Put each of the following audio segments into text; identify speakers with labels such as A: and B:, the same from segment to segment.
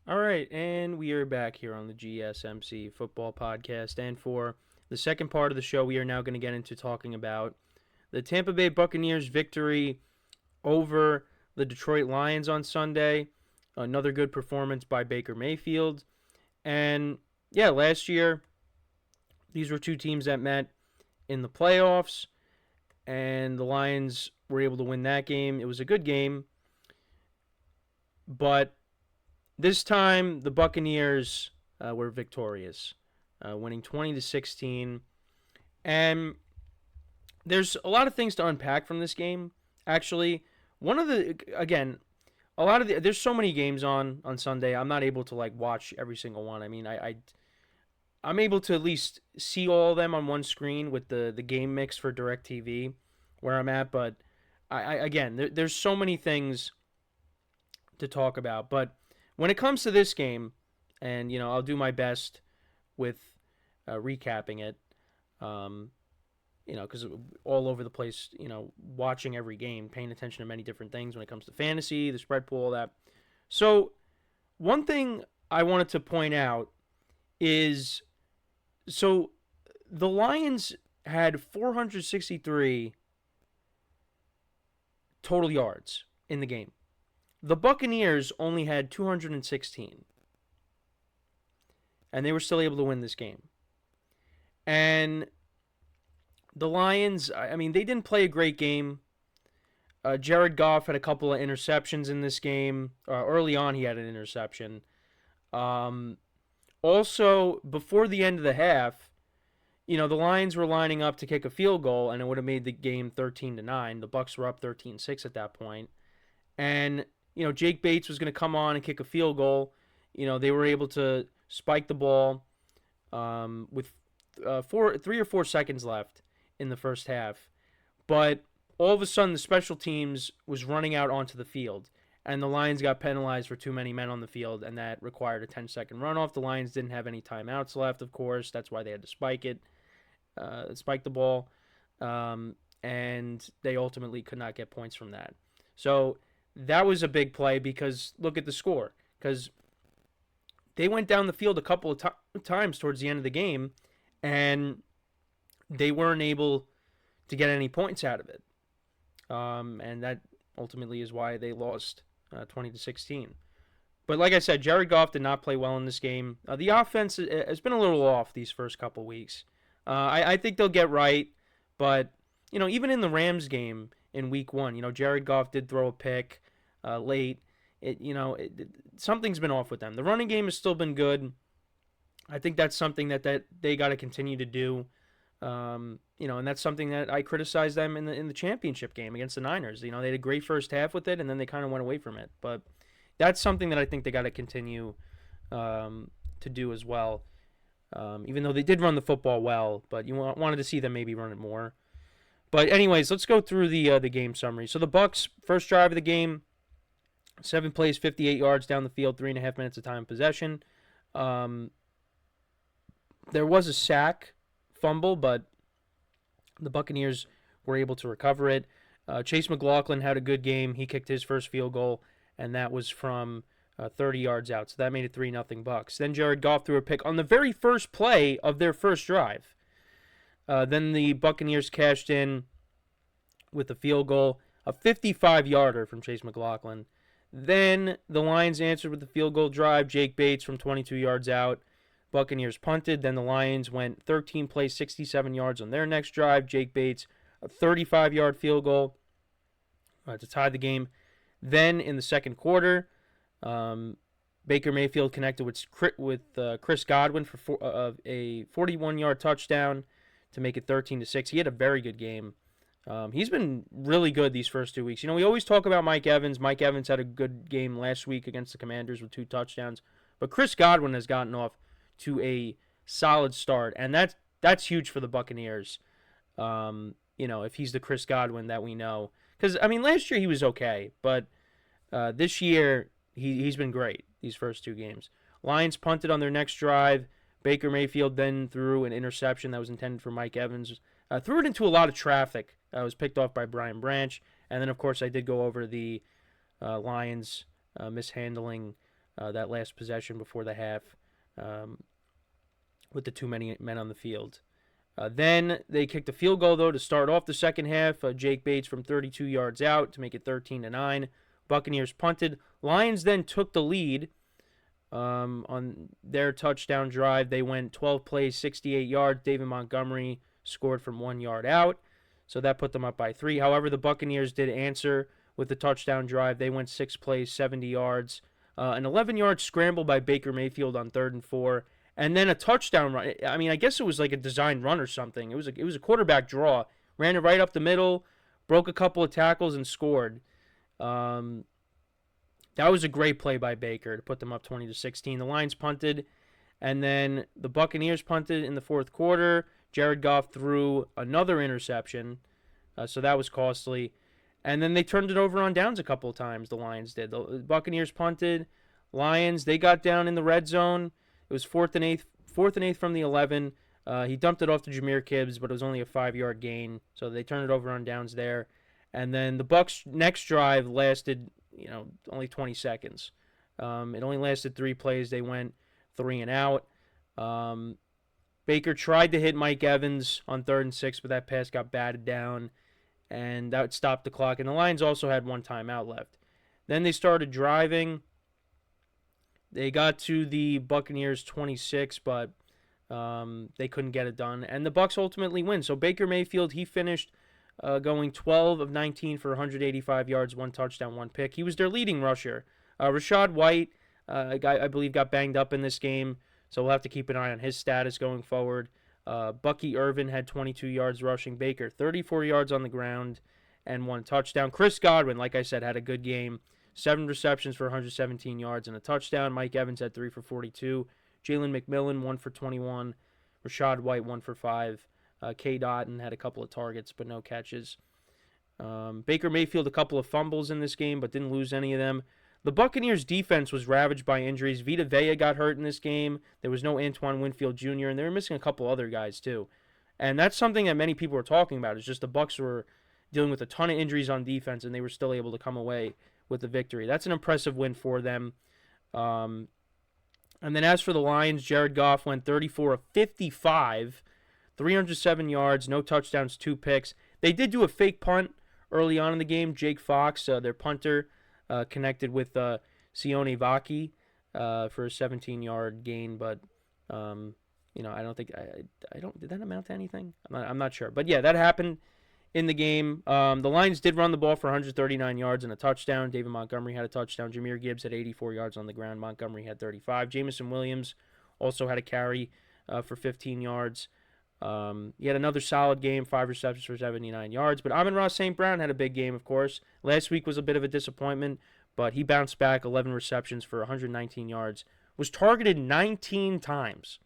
A: All right, and we are back here on the GSMC football podcast. And for the second part of the show, we are now going to get into talking about the Tampa Bay Buccaneers' victory over the Detroit Lions on Sunday. Another good performance by Baker Mayfield. And yeah, last year, these were two teams that met in the playoffs, and the Lions were able to win that game. It was a good game, but this time, the Buccaneers were victorious, winning 20-16. And there's a lot of things to unpack from this game. Actually, there's so many games on Sunday. I'm not able to watch every single one. I mean, I'm able to at least see all of them on one screen with the game mix for DirecTV where I'm at. But there's so many things to talk about. But when it comes to this game, and I'll do my best with recapping it, because all over the place, watching every game, paying attention to many different things when it comes to fantasy, the spread pool, all that. So, one thing I wanted to point out is, the Lions had 463 total yards in the game. The Buccaneers only had 216. And they were still able to win this game. And the Lions, they didn't play a great game. Jared Goff had a couple of interceptions in this game. Early on, he had an interception. Also, before the end of the half, the Lions were lining up to kick a field goal, and it would have made the game 13-9. The Bucs were up 13-6 at that point. And Jake Bates was going to come on and kick a field goal. They were able to spike the ball with 3 or 4 seconds left in the first half. But all of a sudden, the special teams was running out onto the field, and the Lions got penalized for too many men on the field, and that required a 10-second runoff. The Lions didn't have any timeouts left, of course. That's why they had to spike the ball, and they ultimately could not get points from that. So that was a big play because look at the score. Because they went down the field a couple of times towards the end of the game, and they weren't able to get any points out of it. And that ultimately is why they lost 20-16. But like I said, Jared Goff did not play well in this game. The offense has been a little off these first couple weeks. I think they'll get right, but even in the Rams game in Week 1, Jared Goff did throw a pick late. Something's been off with them. The running game has still been good. I think that's something that they got to continue to do. And that's something that I criticized them in the championship game against the Niners. They had a great first half with it, and then they kind of went away from it. But that's something that I think they got to continue to do as well. Even though they did run the football well, but you wanted to see them maybe run it more. But anyways, let's go through the game summary. So the Bucs, first drive of the game, 7 plays, 58 yards down the field, 3.5 minutes of time possession. There was a sack, fumble, but the Buccaneers were able to recover it. Chase McLaughlin had a good game. He kicked his first field goal, and that was from 30 yards out. So that made it 3-0 Bucs. Then Jared Goff threw a pick on the very first play of their first drive. Then the Buccaneers cashed in with a field goal, a 55-yarder from Chase McLaughlin. Then the Lions answered with the field goal drive. Jake Bates from 22 yards out. Buccaneers punted. Then the Lions went 13 plays, 67 yards on their next drive. Jake Bates, a 35-yard field goal to tie the game. Then in the second quarter, Baker Mayfield connected with Chris Godwin for a 41-yard touchdown to make it 13-6. He had a very good game. He's been really good these first 2 weeks. We always talk about Mike Evans. Mike Evans had a good game last week against the Commanders with 2 touchdowns. But Chris Godwin has gotten off to a solid start, and that's huge for the Buccaneers. If he's the Chris Godwin that we know. Because, last year he was okay, but this year he's been great these first 2 games. Lions punted on their next drive. Baker Mayfield then threw an interception that was intended for Mike Evans. Threw it into a lot of traffic. Was picked off by Brian Branch. And then, of course, I did go over the Lions mishandling that last possession before the half, with the too many men on the field. Then they kicked a field goal, though, to start off the second half. Jake Bates from 32 yards out to make it 13-9. Buccaneers punted. Lions then took the lead on their touchdown drive. They went 12 plays, 68 yards. David Montgomery scored from 1 yard out, so that put them up by 3. However, the Buccaneers did answer with the touchdown drive. They went 6 plays, 70 yards. An 11-yard scramble by Baker Mayfield on 3rd and 4. And then a touchdown run. I mean, I guess it was like a designed run or something. It was a quarterback draw. Ran it right up the middle, broke a couple of tackles, and scored. That was a great play by Baker to put them up 20-16. The Lions punted, and then the Buccaneers punted in the fourth quarter. Jared Goff threw another interception, so that was costly. And then they turned it over on downs a couple of times, the Lions did. The Buccaneers punted. Lions, they got down in the red zone. It was 4th and 8 from the 11. He dumped it off to Jahmyr Gibbs, but it was only a 5-yard gain, so they turned it over on downs there. And then the Bucs' next drive lasted, only 20 seconds. It only lasted 3 plays. They went 3 and out. Baker tried to hit Mike Evans on 3rd and 6, but that pass got batted down, and that stopped the clock. And the Lions also had 1 timeout left. Then they started driving. They got to the Buccaneers 26, but they couldn't get it done. And the Bucs ultimately win. So Baker Mayfield, he finished going 12 of 19 for 185 yards, 1 touchdown, 1 pick. He was their leading rusher. Rachaad White, I believe, got banged up in this game, so we'll have to keep an eye on his status going forward. Bucky Irvin had 22 yards rushing. Baker, 34 yards on the ground and 1 touchdown. Chris Godwin, like I said, had a good game. 7 receptions for 117 yards and a touchdown. Mike Evans had 3 for 42. Jalen McMillan, 1 for 21. Rachaad White, 1 for 5. K. Dotton had a couple of targets, but no catches. Baker Mayfield, a couple of fumbles in this game, but didn't lose any of them. The Buccaneers' defense was ravaged by injuries. Vita Vea got hurt in this game. There was no Antoine Winfield Jr., and they were missing a couple other guys, too. And that's something that many people were talking about. It's just the Bucs were dealing with a ton of injuries on defense, and they were still able to come away with the victory. That's an impressive win for them. And then as for the Lions, Jared Goff went 34 of 55, 307 yards, no touchdowns, 2 picks. They did do a fake punt early on in the game. Jake Fox, their punter, connected with Sione Vaki for a 17-yard gain, but I don't think did that amount to anything? I'm not sure, but yeah, that happened in the game. The Lions did run the ball for 139 yards and a touchdown. David Montgomery had a touchdown. Jahmyr Gibbs had 84 yards on the ground. Montgomery had 35. Jamison Williams also had a carry for 15 yards. He had another solid game, 5 receptions for 79 yards. But AmonRaSt.Brown had a big game, of course. Last week was a bit of a disappointment, but he bounced back, 11 receptions for 119 yards. Was targeted 19 times.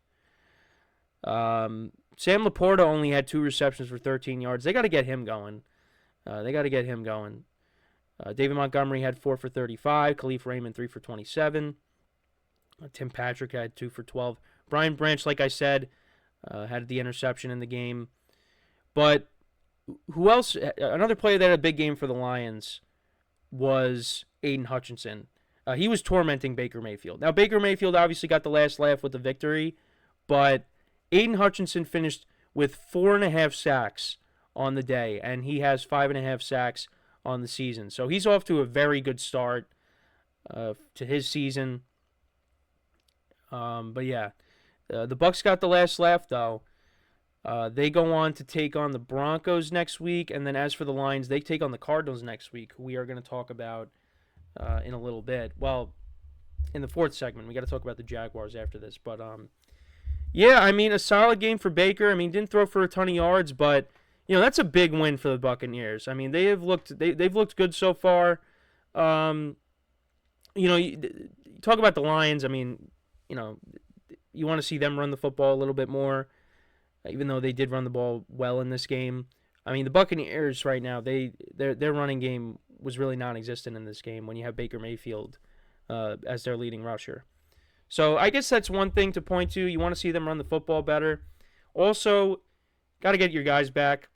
A: Sam Laporta only had 2 receptions for 13 yards. They got to get him going. David Montgomery had 4 for 35. Khalif Raymond, 3 for 27. Tim Patrick had 2 for 12. Brian Branch, like I said, had the interception in the game. But who else? Another player that had a big game for the Lions was Aiden Hutchinson. He was tormenting Baker Mayfield. Now, Baker Mayfield obviously got the last laugh with the victory, but Aiden Hutchinson finished with 4.5 sacks on the day, and he has 5.5 sacks on the season. So he's off to a very good start to his season. But yeah, the Bucs got the last laugh, though. They go on to take on the Broncos next week, and then as for the Lions, they take on the Cardinals next week, who we are going to talk about in a little bit. Well, in the fourth segment, we got to talk about the Jaguars after this. But yeah, I mean, a solid game for Baker. I mean, didn't throw for a ton of yards, but that's a big win for the Buccaneers. I mean, they've looked good so far. You talk about the Lions. I mean, you want to see them run the football a little bit more, even though they did run the ball well in this game. I mean, the Buccaneers right now, their running game was really non-existent in this game when you have Baker Mayfield as their leading rusher. So I guess that's one thing to point to. You want to see them run the football better. Also, got to get your guys back.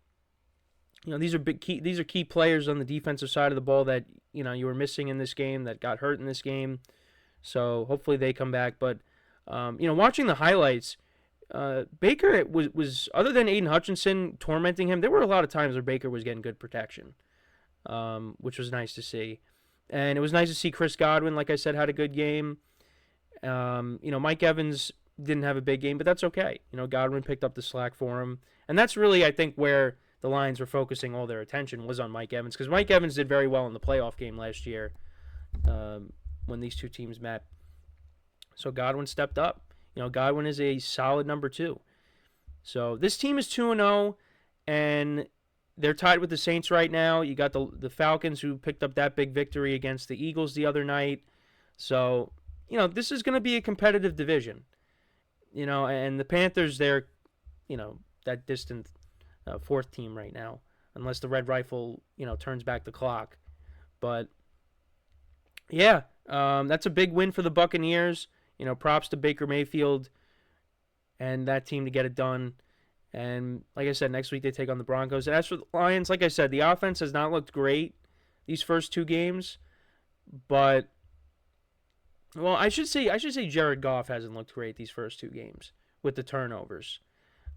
A: These are key players on the defensive side of the ball that you were missing in this game, that got hurt in this game. So hopefully they come back. But watching the highlights, Baker was other than Aiden Hutchinson tormenting him, there were a lot of times where Baker was getting good protection, which was nice to see. And it was nice to see Chris Godwin, like I said, had a good game. Mike Evans didn't have a big game, but that's okay. Godwin picked up the slack for him. And that's really, I think, where the Lions were focusing all their attention was on Mike Evans, because Mike Evans did very well in the playoff game last year when these two teams met. So Godwin stepped up. Godwin is a solid number 2. So this team is 2-0, and they're tied with the Saints right now. You got the Falcons, who picked up that big victory against the Eagles the other night. So, this is going to be a competitive division. And the Panthers, they're, that distant 4th team right now, unless the Red Rifle, turns back the clock. But, yeah, that's a big win for the Buccaneers. Props to Baker Mayfield and that team to get it done. And like I said, next week they take on the Broncos. And as for the Lions, like I said, the offense has not looked great these first 2 games. But, well, I should say Jared Goff hasn't looked great these first 2 games with the turnovers.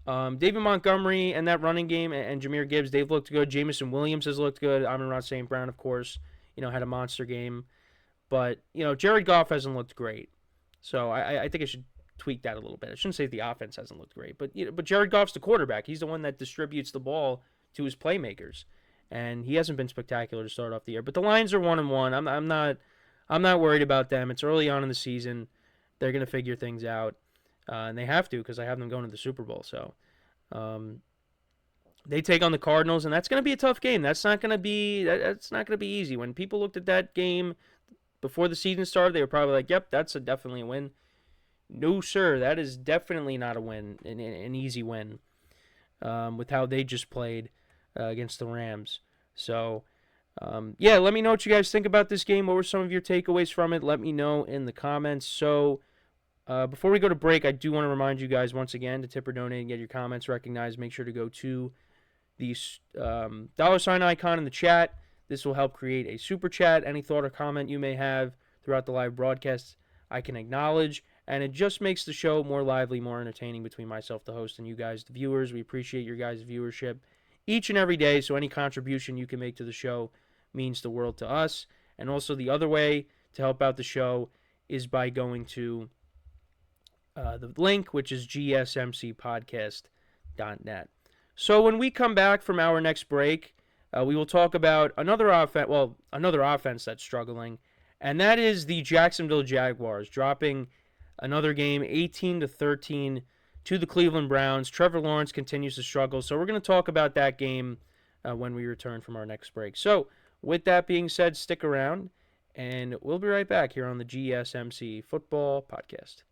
A: David Montgomery and that running game and Jahmyr Gibbs, they've looked good. Jameson Williams has looked good. AmonRaSt.Brown, of course, had a monster game. But, Jared Goff hasn't looked great. So I think I should tweak that a little bit. I shouldn't say the offense hasn't looked great, but Jared Goff's the quarterback. He's the one that distributes the ball to his playmakers, and he hasn't been spectacular to start off the year. But the Lions are 1-1. I'm not worried about them. It's early on in the season. They're gonna figure things out, and they have to, because I have them going to the Super Bowl. So they take on the Cardinals, and that's gonna be a tough game. That's not gonna be easy. When people looked at that game before the season started, they were probably like, "Yep, that's definitely a win." No, sir, that is definitely not a win, an easy win, with how they just played against the Rams. So, let me know what you guys think about this game. What were some of your takeaways from it? Let me know in the comments. So, before we go to break, I do want to remind you guys once again to tip or donate and get your comments recognized. Make sure to go to the $ icon in the chat. This will help create a super chat. Any thought or comment you may have throughout the live broadcast, I can acknowledge. And it just makes the show more lively, more entertaining between myself, the host, and you guys, the viewers. We appreciate your guys' viewership each and every day. So any contribution you can make to the show means the world to us. And also the other way to help out the show is by going to the link, which is GSMCPodcast.net. So when we come back from our next break, we will talk about another offense that's struggling, and that is the Jacksonville Jaguars dropping another game 18-13 to the Cleveland Browns. Trevor Lawrence continues to struggle, so we're going to talk about that game when we return from our next break. So with that being said, stick around, and we'll be right back here on the GSMC Football Podcast.